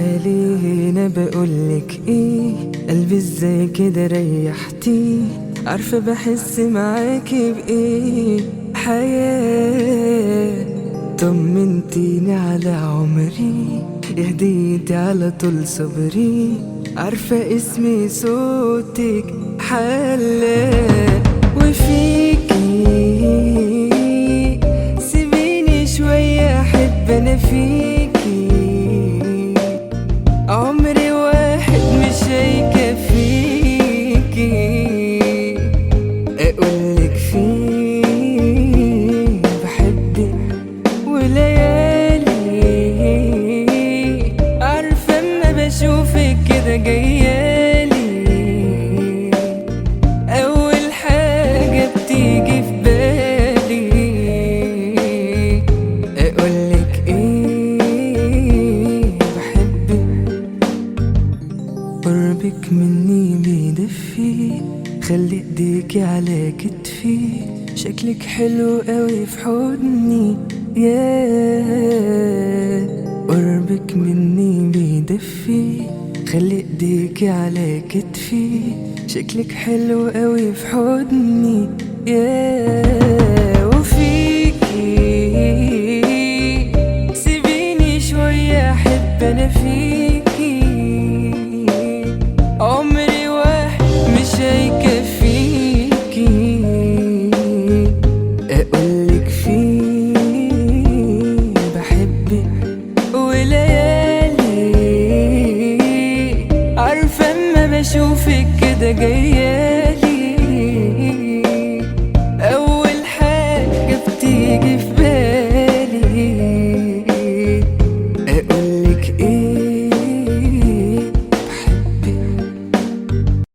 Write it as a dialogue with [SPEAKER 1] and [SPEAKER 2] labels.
[SPEAKER 1] تعالي هنا بقولك ايه، قلبي ازاي كده ريحتي، عارفة بحس معاكي بايه حياة. طمنتيني على عمري، اهديتي على طول صبري، عارفة اسمي صوتك حلا. وفيكي سيبيني شوية احب انا فيكي، عمري واحد مش هيكفيكي. اقولك فيه بحبك وليالي، عارفة اما بشوفك كده جايالي، اول حاجة بتيجي في بالي. اقولك ايه بحبك، قربك مني بيدفي، خلي ايديكي على كتفي، شكلك حلو قوي في حضني يا. قربك مني بيدفي، خلي ايديكي على كتفي، شكلك حلو قوي في حضني يا. وفيكي سيبيني شوية احب انا فيكي، عمري واحد مش هيكفيكي. اقولك فيه بحبك وليالي، عارفة اما بشوفك كده جايالي،